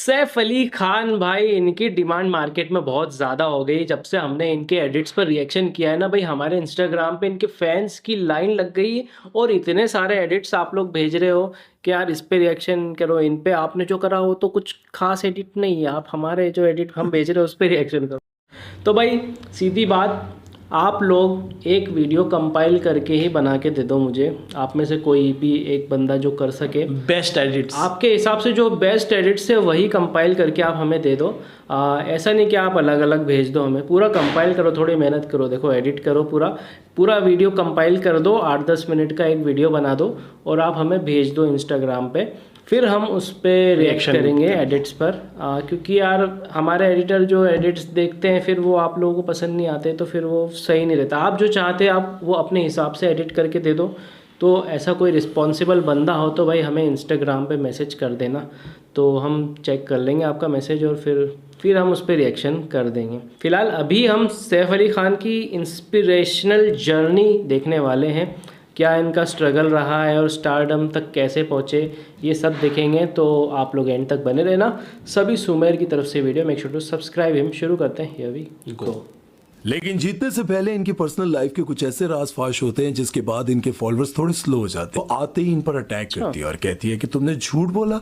सैफ अली खान भाई, इनकी demand market में बहुत ज़्यादा हो गई जब से हमने इनके एडिट्स पर रिएक्शन किया है ना भाई। हमारे इंस्टाग्राम पे इनके फैंस की लाइन लग गई और इतने सारे एडिट्स आप लोग भेज रहे हो कि यार इस पे रिएक्शन करो, इन पे आपने जो करा हो तो कुछ खास एडिट नहीं है, आप हमारे जो एडिट हम भेज रहे हो उस पर रिएक्शन करो। तो भाई सीधी बात, आप लोग एक वीडियो कंपाइल करके ही बना के दे दो मुझे। आप में से कोई भी एक बंदा जो कर सके बेस्ट एडिट्स, आपके हिसाब से जो बेस्ट एडिट्स है वही कंपाइल करके आप हमें दे दो। ऐसा नहीं कि आप अलग अलग भेज दो, हमें पूरा कंपाइल करो, थोड़ी मेहनत करो, देखो एडिट करो, पूरा पूरा वीडियो कंपाइल कर दो, 8-10 मिनट का एक वीडियो बना दो और आप हमें भेज दो इंस्टाग्राम पे। फिर हम उस पर रिएक्ट करेंगे एडिट्स पर। क्योंकि यार हमारे एडिटर जो एडिट्स देखते हैं फिर वो आप लोगों को पसंद नहीं आते, तो फिर वो सही नहीं रहता। आप जो चाहते हैं आप वो अपने हिसाब से एडिट करके दे दो। तो ऐसा कोई रिस्पॉन्सिबल बंदा हो तो भाई हमें इंस्टाग्राम पे मैसेज कर देना, तो हम चेक कर लेंगे आपका मैसेज और फिर हम उस पर रिएक्शन कर देंगे। फिलहाल अभी हम सैफ अली ख़ान की इंस्पिरेशनल जर्नी देखने वाले हैं, क्या इनका स्ट्रगल रहा है और स्टारडम तक कैसे पहुँचे, ये सब देखेंगे। तो आप लोग एंड तक बने रहना। सभी सुमेर की तरफ से video, make sure to subscribe him. शुरू करते हैं, हियर वी गो। लेकिन जीतने से पहले इनकी पर्सनल लाइफ के कुछ ऐसे राज फाश होते हैं जिसके बाद इनके फॉलोअर्स थोड़े स्लो हो जाते हैं। तो आते ही इन पर अटैक करती है और कहती है कि तुमने झूठ बोला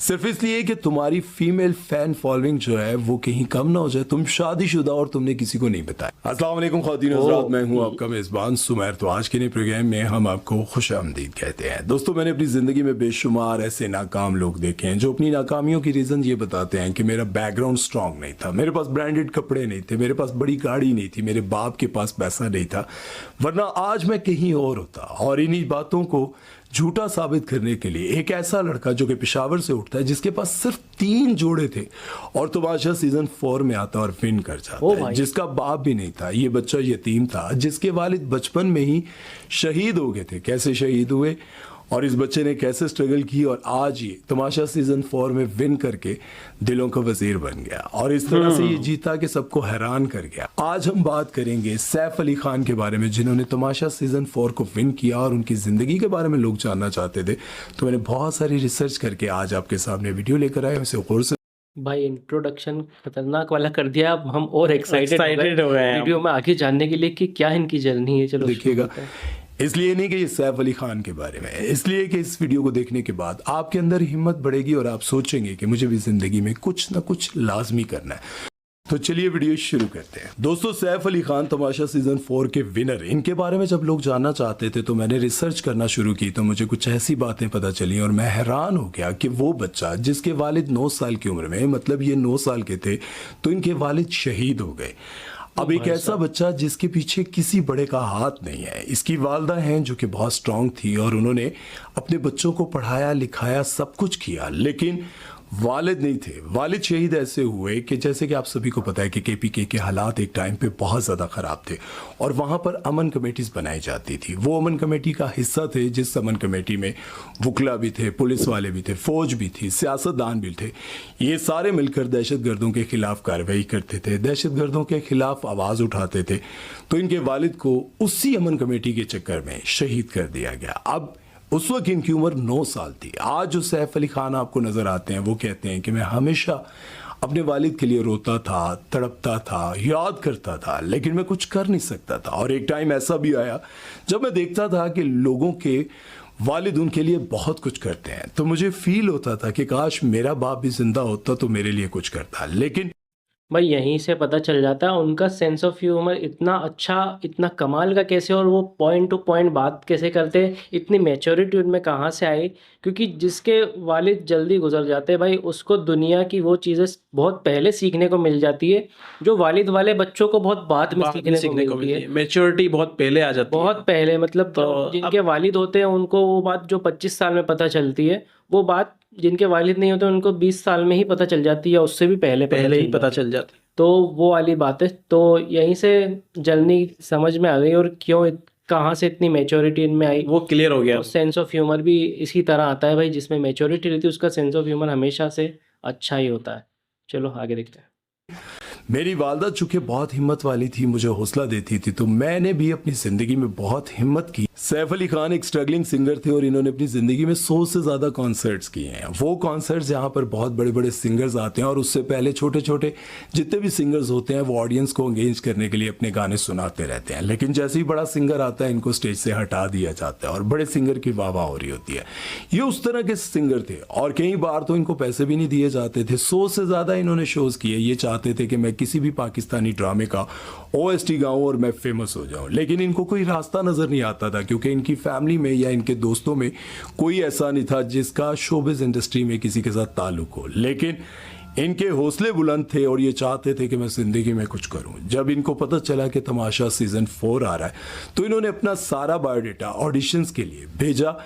सिर्फ इसलिए कि तुम्हारी फीमेल फैन फॉलोइंग जो है वो कहीं कम ना हो जाए। तुम शादीशुदा और तुमने किसी को नहीं बताया। अस्सलाम वालेकुम ख्वातीन हज़रात, मैं हूं आपका मेजबान सुमेर। तो आज के नए प्रोग्राम में हम आपको खुशामदीद कहते हैं। दोस्तों, मैंने अपनी जिंदगी में बेशुमार ऐसे नाकाम लोग देखे हैं जो अपनी नाकामियों की रीजन ये बताते हैं कि मेरा बैकग्राउंड स्ट्रांग नहीं था, मेरे पास ब्रांडेड कपड़े नहीं थे, मेरे पास बड़ी गाड़ी नहीं थी, मेरे बाप के पास पैसा नहीं था, वरना आज मैं कहीं और होता। और इन्हीं बातों को झूठा साबित करने के लिए एक ऐसा लड़का जो कि पेशावर से उठता है, जिसके पास सिर्फ 3 जोड़े थे और तमाशा सीजन 4 में आता और विन कर जाता है, जिसका बाप भी नहीं था, ये बच्चा यतीम था, जिसके वालिद बचपन में ही शहीद हो गए थे। कैसे शहीद हुए और इस बच्चे ने कैसे स्ट्रगल की और आज ये तमाशा सीजन 4 में विन करके दिलों का वजीर बन गया और इस तरह से ये जीता कि सबको हैरान कर गया। आज हम बात करेंगे सैफ अली खान के बारे में, जिन्होंने तमाशा सीजन 4 को विन किया और उनकी जिंदगी के बारे में लोग जानना चाहते थे। तो मैंने बहुत सारी रिसर्च करके आज आपके सामने वीडियो लेकर आया। उसे गौर से भाई इंट्रोडक्शन खतरनाक वाला कर दिया, अब हम और एक्साइटेड हो गए वीडियो में आगे जानने के लिए कि क्या इनकी जर्नी है। चलो देखिएगा, इसलिए नहीं कि ये सैफ अली खान के बारे में है, इसलिए कि इस वीडियो को देखने के बाद आपके अंदर हिम्मत बढ़ेगी और आप सोचेंगे कि मुझे भी जिंदगी में कुछ ना कुछ लाजमी करना है। तो चलिए वीडियो शुरू करते हैं। दोस्तों, सैफ अली खान तमाशा सीजन 4 के विनर, इनके बारे में जब लोग जानना चाहते थे तो मैंने रिसर्च करना शुरू की, तो मुझे कुछ ऐसी बातें पता चली और मैं हैरान हो गया कि वो बच्चा जिसके वालिद 9 साल की उम्र में, मतलब ये 9 साल के थे तो इनके वालिद शहीद हो गए। अब एक ऐसा बच्चा जिसके पीछे किसी बड़े का हाथ नहीं है। इसकी वालदा हैं जो कि बहुत स्ट्रांग थी और उन्होंने अपने बच्चों को पढ़ाया लिखाया, सब कुछ किया, लेकिन वालिद नहीं थे। वालिद शहीद ऐसे हुए कि जैसे कि आप सभी को पता है कि केपीके के हालात एक टाइम पे बहुत ज़्यादा ख़राब थे और वहाँ पर अमन कमेटीज़ बनाई जाती थी। वो अमन कमेटी का हिस्सा थे जिस अमन कमेटी में वकला भी थे, पुलिस वाले भी थे, फौज भी थी, सियासतदान भी थे। ये सारे मिलकर दहशतगर्दों के खिलाफ कार्रवाई करते थे, दहशतगर्दों के खिलाफ आवाज़ उठाते थे। तो इनके वालिद को उसी अमन कमेटी के चक्कर में शहीद कर दिया गया। अब उस वक्त इनकी उम्र 9 साल थी। आज जो सैफ अली खान आपको नजर आते हैं वो कहते हैं कि मैं हमेशा अपने वालिद के लिए रोता था, तड़पता था, याद करता था, लेकिन मैं कुछ कर नहीं सकता था। और एक टाइम ऐसा भी आया जब मैं देखता था कि लोगों के वालिद उनके लिए बहुत कुछ करते हैं, तो मुझे फील होता था कि काश मेरा बाप भी जिंदा होता तो मेरे लिए कुछ करता। लेकिन भाई यहीं से पता चल जाता है उनका सेंस ऑफ ह्यूमर इतना अच्छा, इतना कमाल का कैसे, और वो पॉइंट टू पॉइंट बात कैसे करते हैं, इतनी मैच्योरिटी उनमें कहाँ से आई। क्योंकि जिसके वालिद जल्दी गुजर जाते हैं भाई, उसको दुनिया की वो चीज़ें बहुत पहले सीखने को मिल जाती है जो वालिद वाले बच्चों को बहुत बाद में सीखने को मिलती है। मैच्योरिटी बहुत पहले आ जाती है, बहुत पहले, मतलब तो जिनके वालिद होते हैं उनको वो बात जो 25 साल में पता चलती है, वो बात जिनके वालिद नहीं होते उनको 20 साल में ही पता चल जाती है, उससे भी पहले ही पता चल जाती है। तो वो वाली बात है। तो यहीं से जर्नी समझ में आ गई और क्यों कहाँ से इतनी मैच्योरिटी इनमें आई वो क्लियर हो गया। सेंस ऑफ ह्यूमर भी इसी तरह आता है भाई, जिसमें मैच्योरिटी रहती है उसका सेंस ऑफ ह्यूमर हमेशा से अच्छा ही होता है। चलो आगे देखते हैं। मेरी वालदा चूंकि बहुत हिम्मत वाली थी, मुझे हौसला देती थी, तो मैंने भी अपनी ज़िंदगी में बहुत हिम्मत की। सैफ अली खान एक स्ट्रगलिंग सिंगर थे और इन्होंने अपनी ज़िंदगी में 100 से ज़्यादा कॉन्सर्ट्स किए हैं। वो कॉन्सर्ट्स जहाँ पर बहुत बड़े बड़े सिंगर्स आते हैं और उससे पहले छोटे छोटे जितने भी सिंगर्स होते हैं वो ऑडियंस को एंगेज करने के लिए अपने गाने सुनाते रहते हैं, लेकिन जैसे ही बड़ा सिंगर आता है इनको स्टेज से हटा दिया जाता है और बड़े सिंगर की वाह वाह हो रही होती है। ये उस तरह के सिंगर थे और कई बार तो इनको पैसे भी नहीं दिए जाते थे। 100 से ज़्यादा इन्होंने शोज़ किए। ये चाहते थे कि मैं किसी भी पाकिस्तानी ड्रामे का OST गाऊं और मैं फेमस हो जाऊं, लेकिन इनको कोई रास्ता नज़र नहीं आता था क्योंकि इनकी फैमिली में या इनके दोस्तों में कोई ऐसा नहीं था जिसका शोबिज़ इंडस्ट्री में किसी के साथ ताल्लुक हो। लेकिन इनके हौसले बुलंद थे और ये चाहते थे कि मैं ज़िंदगी में कुछ करूं। जब इनको पता चला कि तमाशा सीज़न 4 आ रहा है तो इन्होंने अपना सारा बायोडाटा ऑडिशंस के लिए भेजा,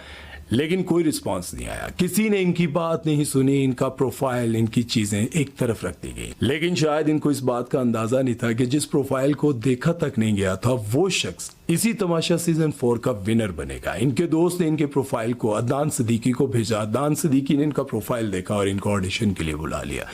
लेकिन कोई रिस्पांस नहीं आया। किसी ने इनकी बात नहीं सुनी, इनका प्रोफाइल, इनकी चीज़ें एक तरफ रख दी गई। लेकिन शायद इनको इस बात का अंदाज़ा नहीं था कि जिस प्रोफाइल को देखा तक नहीं गया था वो शख्स इसी तमाशा सीज़न 4 का विनर बनेगा। इनके दोस्त ने इनके प्रोफाइल को अदनान सिद्दीकी को भेजा। अदनान सिद्दीकी ने इनका प्रोफाइल देखा और इनको ऑडिशन के लिए बुला लिया।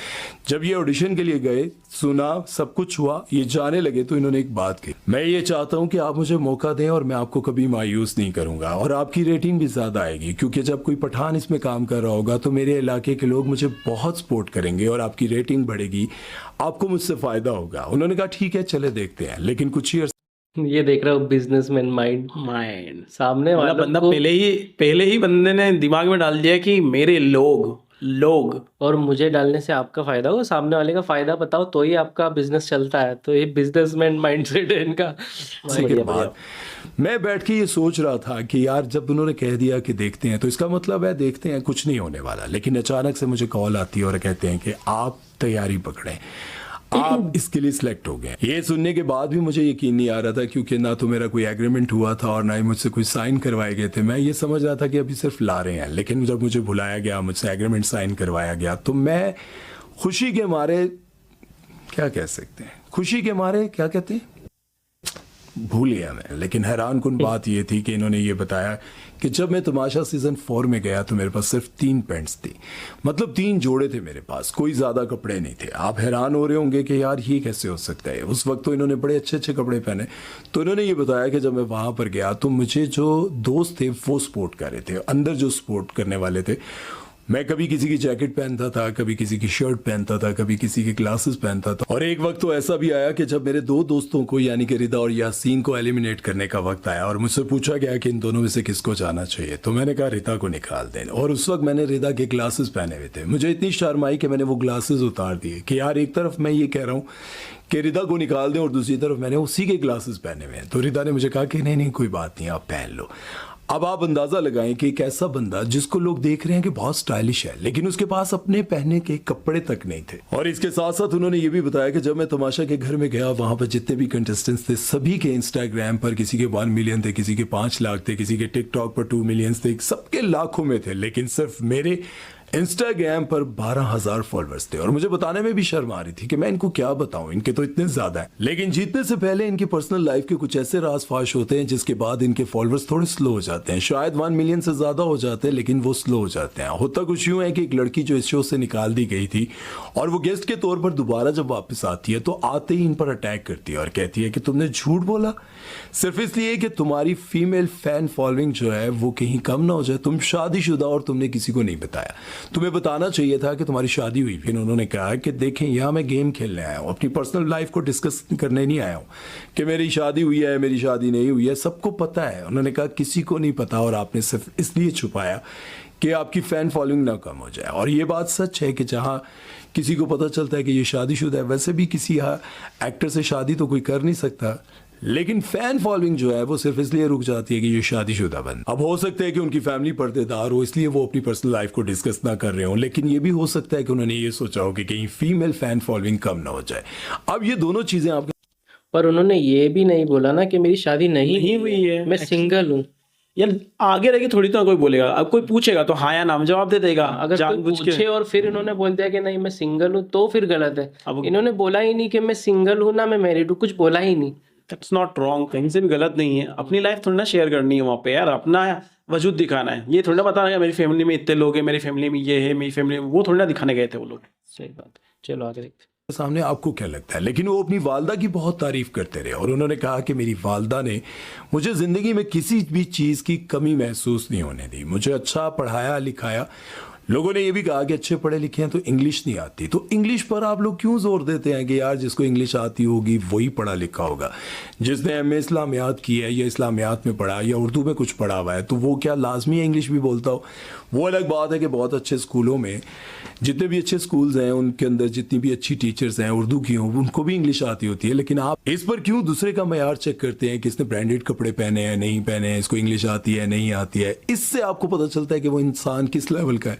जब ये ऑडिशन के लिए गए, सुना, सब कुछ हुआ, ये जाने लगे तो इन्होंने एक बात की, मैं ये चाहता हूं कि आप मुझे मौका दें और मैं आपको कभी मायूस नहीं करूंगा और आपकी रेटिंग भी ज़्यादा आएगी क्योंकि जब कोई पठान इसमें काम कर रहा होगा तो मेरे इलाके के लोग मुझे बहुत सपोर्ट करेंगे और आपकी रेटिंग बढ़ेगी, आपको मुझसे फ़ायदा होगा। उन्होंने कहा ठीक है चले देखते हैं। लेकिन कुछ ही ये देख रहा हूँ बिजनेसमैन माइंड सामने वाला बंदा पहले ही बंदे ने दिमाग में डाल दिया कि मेरे लोग और मुझे डालने से आपका फायदा होगा, सामने वाले का फायदा बताओ तो ही आपका बिजनेस चलता है। तो ये बिजनेसमैन माइंडसेट है इनका। के बाद मैं बैठ के ये सोच रहा था कि यार जब उन्होंने कह दिया कि देखते हैं तो इसका मतलब है देखते हैं, कुछ नहीं होने वाला। लेकिन अचानक से मुझे कॉल आती है और कहते हैं कि आप तैयारी पकड़ें, आप इसके लिए सिलेक्ट हो गए। ये सुनने के बाद भी मुझे यकीन नहीं आ रहा था क्योंकि ना तो मेरा कोई एग्रीमेंट हुआ था और ना ही मुझसे कोई साइन करवाए गए थे। मैं ये समझ रहा था कि अभी सिर्फ ला रहे हैं, लेकिन जब मुझे बुलाया गया, मुझसे एग्रीमेंट साइन करवाया गया तो मैं खुशी के मारे, क्या कह सकते हैं, खुशी के मारे क्या कहते हैं, भूल गया मैं। लेकिन हैरान कुन बात ये थी कि इन्होंने ये बताया कि जब मैं तमाशा सीज़न 4 में गया तो मेरे पास सिर्फ 3 पैंट्स थी, मतलब 3 जोड़े थे मेरे पास, कोई ज़्यादा कपड़े नहीं थे। आप हैरान हो रहे होंगे कि यार ये कैसे हो सकता है। उस वक्त तो इन्होंने बड़े अच्छे अच्छे कपड़े पहने। तो इन्होंने ये बताया कि जब मैं वहाँ पर गया तो मुझे जो दोस्त थे वो सपोर्ट कर रहे थे, अंदर जो सपोर्ट करने वाले थे। मैं कभी किसी की जैकेट पहनता था, कभी किसी की शर्ट पहनता था, कभी किसी के ग्लासेस पहनता था। और एक वक्त तो ऐसा भी आया कि जब मेरे 2 दोस्तों को यानी कि रिदा और यासीन को एलिमिनेट करने का वक्त आया और मुझसे पूछा गया कि इन दोनों में से किसको जाना चाहिए, तो मैंने कहा रिदा को निकाल दें। और उस वक्त मैंने रिदा के ग्लासेस पहने हुए थे। मुझे इतनी शर्म आई कि मैंने वो ग्लासेस उतार दिए कि यार एक तरफ मैं ये कह रहा हूँ कि रिदा को निकाल दें और दूसरी तरफ मैंने उसी के ग्लासेस पहने हुए हैं। तो रिदा ने मुझे कहा कि नहीं कोई बात नहीं, आप पहन लो। अब आप अंदाजा लगाएं कि एक ऐसा बंदा जिसको लोग देख रहे हैं कि बहुत स्टाइलिश है, लेकिन उसके पास अपने पहनने के कपड़े तक नहीं थे। और इसके साथ साथ उन्होंने ये भी बताया कि जब मैं तमाशा के घर में गया, वहां पर जितने भी कंटेस्टेंट्स थे सभी के इंस्टाग्राम पर किसी के 1 मिलियन थे, किसी के 5 लाख थे, किसी के टिकटॉक पर 2 मिलियन थे, सबके लाखों में थे, लेकिन सिर्फ मेरे इंस्टाग्राम पर 12,000 फॉलोअर्स थे। और मुझे बताने में भी शर्म आ रही थी कि मैं इनको क्या बताऊं, इनके तो इतने ज्यादा हैं। लेकिन जीतने से पहले इनकी पर्सनल लाइफ के कुछ ऐसे राज फाश होते हैं जिसके बाद इनके फॉलोअर्स थोड़े स्लो हो जाते हैं। शायद 1 मिलियन से ज्यादा हो जाते हैं, लेकिन वो स्लो हो जाते हैं। होता कुछ यूं है कि एक लड़की जो इस शो से निकाल दी गई थी और वो गेस्ट के तौर पर दोबारा जब वापस आती है तो आते ही इन पर अटैक करती है और कहती है कि तुमने झूठ बोला सिर्फ इसलिए कि तुम्हारी फीमेल फैन फॉलोइंग जो है वो कहीं कम ना हो जाए। तुम शादीशुदा और तुमने किसी को नहीं बताया, तुम्हें बताना चाहिए था कि तुम्हारी शादी हुई। फिर उन्होंने कहा कि देखें यहाँ मैं गेम खेलने आया हूँ, अपनी पर्सनल लाइफ को डिस्कस करने नहीं आया हूँ कि मेरी शादी हुई है, मेरी शादी नहीं हुई है, सबको पता है। उन्होंने कहा किसी को नहीं पता और आपने सिर्फ इसलिए छुपाया कि आपकी फ़ैन फॉलोइंग ना कम हो जाए। और ये बात सच है कि जहाँ किसी को पता चलता है कि ये शादीशुदा है, वैसे भी किसी एक्टर से शादी तो कोई कर नहीं सकता, लेकिन फैन फॉलोइंग जो है वो सिर्फ इसलिए रुक जाती है कि ये शादीशुदा बंद। अब हो सकता है कि उनकी फैमिली पर्देदार हो इसलिए वो अपनी पर्सनल लाइफ को डिस्कस ना कर रहे हो, लेकिन ये भी हो सकता है कि उन्होंने ये सोचा हो कि कहीं फीमेल फैन फॉलोइंग कम ना हो जाए। अब ये दोनों चीजें आपके, पर उन्होंने ये भी नहीं बोला ना कि मेरी शादी नहीं हुई है, मैं सिंगल हूँ। यार आगे रह के थोड़ी तो कोई बोलेगा, अब कोई पूछेगा तो हाँ या नाम जवाब दे देगा। अगर कोई पूछे और फिर इन्होंने बोल दिया कि नहीं मैं सिंगल हूँ तो फिर गलत है। अब इन्होंने बोला ही नहीं कि मैं सिंगल हूँ ना मैं मैरिड हूँ, कुछ बोला ही नहीं। दैट्स नॉट रॉन्ग, कहीं से भी गलत नहीं है। अपनी लाइफ थोड़ी ना शेयर करनी है वहाँ पे यार, अपना वजूद दिखाना है। ये थोड़ी ना बताना है मेरी फैमिली में इतने लोग हैं, मेरी फैमिली में ये है, मेरी फैमिली में वो, थोड़ी ना दिखाने गए थे वो लोग। सही बात है, चलो आगे देखते हैं। सामने, आपको क्या लगता है? लेकिन वो अपनी वालदा की बहुत तारीफ करते रहे और उन्होंने कहा कि मेरी वालदा ने मुझे ज़िंदगी में किसी भी चीज़ की कमी महसूस नहीं होने दी, मुझे अच्छा पढ़ाया लिखाया। लोगों ने ये भी कहा कि अच्छे पढ़े लिखे हैं तो इंग्लिश नहीं आती, तो इंग्लिश पर आप लोग क्यों जोर देते हैं कि यार जिसको इंग्लिश आती होगी वही पढ़ा लिखा होगा? जिसने एम.ए. इस्लामियात की है या इस्लामियात में पढ़ा या उर्दू में कुछ पढ़ा हुआ है तो वो क्या लाजमी है इंग्लिश भी बोलता हो? वो अलग बात है कि बहुत अच्छे स्कूलों में, जितने भी अच्छे स्कूल्स हैं उनके अंदर जितनी भी अच्छी टीचर्स हैं उर्दू की हों, उनको भी इंग्लिश आती होती है। लेकिन आप इस पर क्यों दूसरे का मयार चेक करते हैं कि इसने ब्रांडेड कपड़े पहने हैं नहीं पहने हैं, इसको इंग्लिश आती है नहीं आती है? इससे आपको पता चलता है कि वो इंसान किस लेवल का है।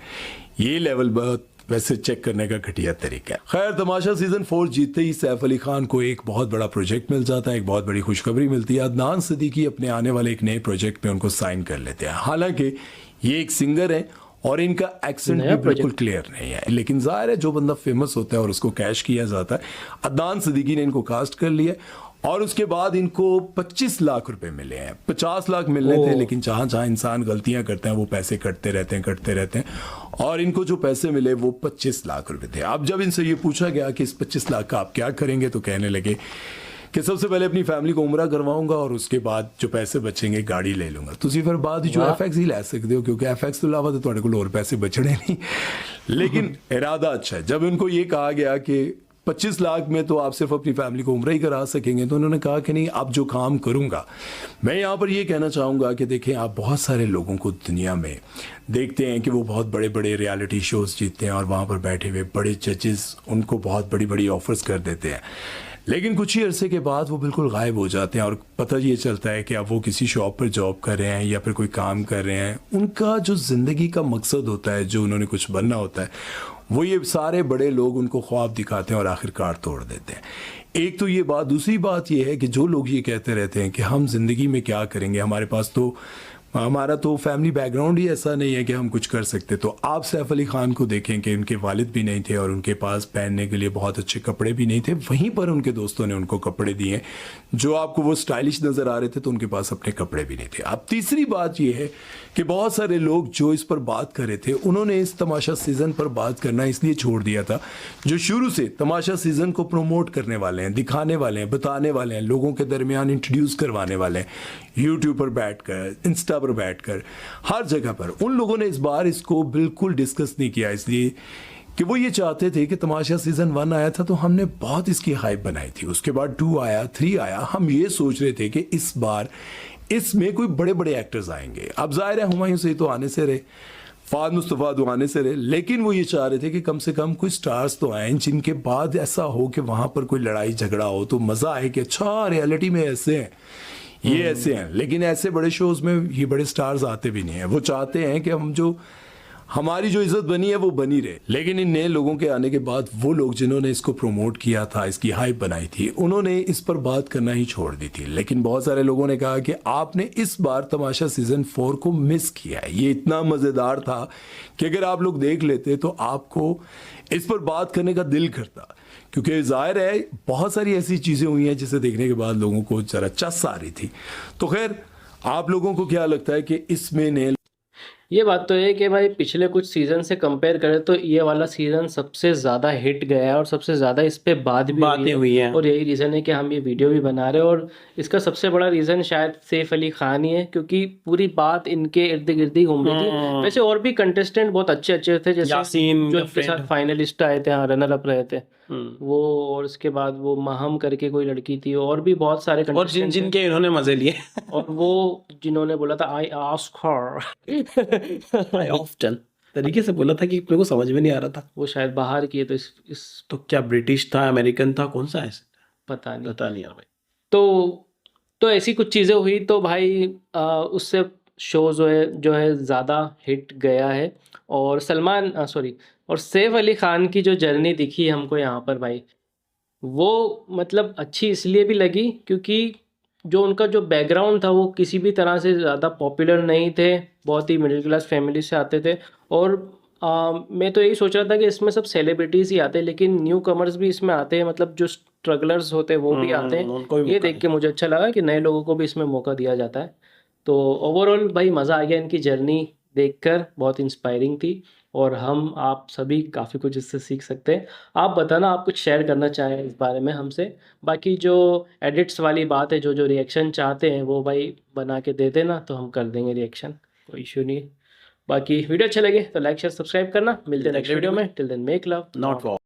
ये लेवल बहुत वैसे चेक करने का घटिया तरीका है। खैर, तमाशा सीजन 4 जीतते ही सैफ अली खान को एक बहुत बड़ा प्रोजेक्ट मिल जाता है, एक बहुत बड़ी खुशखबरी मिलती है। अदनान सिद्दीकी अपने आने वाले एक नए प्रोजेक्ट में उनको साइन कर लेते हैं। हालांकि ये एक सिंगर है और इनका एक्सेंट भी बिल्कुल क्लियर नहीं है, लेकिन जाहिर है जो बंदा फेमस होता है और उसको कैश किया जाता है, अदनान सिद्दीकी ने इनको कास्ट कर लिया और उसके बाद इनको 25 लाख रुपए मिले हैं। 50 लाख मिलने थे, लेकिन जहां जहां इंसान गलतियां करते हैं वो पैसे कटते रहते हैं और इनको जो पैसे मिले वो 25 लाख रुपए थे। अब जब इनसे ये पूछा गया कि इस 25 लाख का आप क्या करेंगे तो कहने लगे कि सबसे पहले अपनी फैमिली को उम्रा करवाऊंगा और उसके बाद जो पैसे बचेंगे गाड़ी ले लूंगा। तुसी फिर बाद जो FX ही ले सकते हो, क्योंकि FX तो अलावा तो तुम्हारे को और पैसे बचने नहीं। लेकिन इरादा अच्छा है। जब उनको ये कहा गया कि 25 लाख में तो आप सिर्फ अपनी फैमिली को उम्रा ही करा सकेंगे, तो उन्होंने कहा कि नहीं, अब जो काम करूंगा, मैं यहाँ पर ये कहना चाहूँगा कि देखें, आप बहुत सारे लोगों को दुनिया में देखते हैं कि वो बहुत बड़े बड़े रियलिटी शोज़ जीतते हैं और वहाँ पर बैठे हुए बड़े जजेस उनको बहुत बड़ी बड़ी ऑफर्स कर देते हैं, लेकिन कुछ ही अरसे के बाद वो बिल्कुल गायब हो जाते हैं और पता ये चलता है कि अब वो किसी शॉप पर जॉब कर रहे हैं या फिर कोई काम कर रहे हैं। उनका जो ज़िंदगी का मकसद होता है, जो उन्होंने कुछ बनना होता है, वो ये सारे बड़े लोग उनको ख्वाब दिखाते हैं और आखिरकार तोड़ देते हैं। एक तो ये बात। दूसरी बात ये है कि जो लोग ये कहते रहते हैं कि हम ज़िंदगी में क्या करेंगे, हमारा तो फैमिली बैकग्राउंड ही ऐसा नहीं है कि हम कुछ कर सकते, तो आप सैफ अली खान को देखें कि उनके वालिद भी नहीं थे और उनके पास पहनने के लिए बहुत अच्छे कपड़े भी नहीं थे, वहीं पर उनके दोस्तों ने उनको कपड़े दिए जो आपको वो स्टाइलिश नज़र आ रहे थे, तो उनके पास अपने कपड़े भी नहीं थे। अब तीसरी बात ये है कि बहुत सारे लोग जो इस पर बात कर रहे थे, उन्होंने इस तमाशा सीज़न पर बात करना इसलिए छोड़ दिया था, जो शुरू से तमाशा सीज़न को प्रमोट करने वाले हैं, दिखाने वाले हैं, बताने वाले हैं, लोगों के दरमियान इंट्रोड्यूस करवाने वाले हैं, यूट्यूब पर बैठकर, इंस्टा पर बैठकर, हर जगह पर, उन लोगों ने इस बार इसको बिल्कुल डिस्कस नहीं किया, इसलिए कि वो ये चाहते थे कि तमाशा सीज़न 1 आया था तो हमने बहुत इसकी हाइप बनाई थी, उसके बाद 2 आया, 3 आया, हम ये सोच रहे थे कि इस बार इसमें कोई बड़े बड़े एक्टर्स आएंगे। अब जाहिर है हुमायूं सईद तो आने से रहे, फाद मुस्तफ़ा तो आने से रहे, लेकिन वो ये चाह रहे थे कि कम से कम कोई स्टार्स तो आए जिनके बाद ऐसा हो कि वहाँ पर कोई लड़ाई झगड़ा हो तो मज़ा आए कि अच्छा रियलिटी में ऐसे हैं, ये ऐसे हैं। लेकिन ऐसे बड़े शोज़ में ये बड़े स्टार्स आते भी नहीं हैं। वो चाहते हैं कि हमारी जो इज्जत बनी है वो बनी रहे। लेकिन इन नए लोगों के आने के बाद वो लोग जिन्होंने इसको प्रमोट किया था, इसकी हाइप बनाई थी, उन्होंने इस पर बात करना ही छोड़ दी थी। लेकिन बहुत सारे लोगों ने कहा कि आपने इस बार तमाशा सीज़न 4 को मिस किया है, ये इतना मज़ेदार था कि अगर आप लोग देख लेते तो आपको इस पर बात करने का दिल करता, क्योंकि जाहिर है बहुत सारी ऐसी चीज़ें हुई हैं जिसे देखने के बाद लोगों को ज़रा चस आ रही थी। तो खैर, आप लोगों को क्या लगता है कि इसमें नए? ये बात तो है कि भाई पिछले कुछ सीज़न से कंपेयर करें तो ये वाला सीज़न सबसे ज़्यादा हिट गया है और सबसे ज़्यादा इस पे बातें हुई है और यही रीज़न है कि हम ये वीडियो भी बना रहे हैं। और इसका सबसे बड़ा रीज़न शायद सैफ अली खान ही है, क्योंकि पूरी बात इनके इर्द गिर्द ही घूम रही थी। वैसे और भी कंटेस्टेंट बहुत अच्छे थे, जैसे यासीन जो इनके साथ फाइनलिस्ट आए थे, हाँ, रनर अप रहे थे वो, और उसके बाद वो महम करके कोई लड़की थी, और भी बहुत सारे और जिनके इन्होंने मजे लिए और वो जिन्होंने बोला था I ask her I often तरीके से बोला था कि मेरे को समझ में नहीं आ रहा था। वो शायद बाहर की है, तो इस तो क्या ब्रिटिश था, अमेरिकन था, कौन सा है, पता नहीं यार भाई। तो ऐसी कुछ चीज़ें हुई तो भाई उससे शो जो है ज़्यादा हिट गया है। और और सैफ अली खान की जो जर्नी दिखी हमको यहाँ पर भाई, वो मतलब अच्छी इसलिए भी लगी क्योंकि जो उनका जो बैकग्राउंड था वो किसी भी तरह से ज़्यादा पॉपुलर नहीं थे, बहुत ही मिडिल क्लास फैमिली से आते थे। और मैं तो यही सोच रहा था कि इसमें सब सेलिब्रिटीज़ ही आते हैं, लेकिन न्यू कमर्स भी इसमें आते हैं, मतलब जो स्ट्रगलर्स होते हैं वो भी आते हैं। ये देख के मुझे अच्छा लगा कि नए लोगों को भी इसमें मौका दिया जाता है। तो ओवरऑल भाई मज़ा आ गया, इनकी जर्नी देखकर बहुत इंस्पायरिंग थी। और हम आप सभी काफ़ी कुछ इससे सीख सकते हैं। आप बताना आप कुछ शेयर करना चाहें इस बारे में हमसे। बाकी जो एडिट्स वाली बात है, जो रिएक्शन चाहते हैं वो भाई बना के दे देना, तो हम कर देंगे रिएक्शन, कोई इशू नहीं है। बाकी वीडियो अच्छे लगे तो लाइक शेयर सब्सक्राइब करना। मिलते हैं नेक्स्ट वीडियो में। Till then make love not war.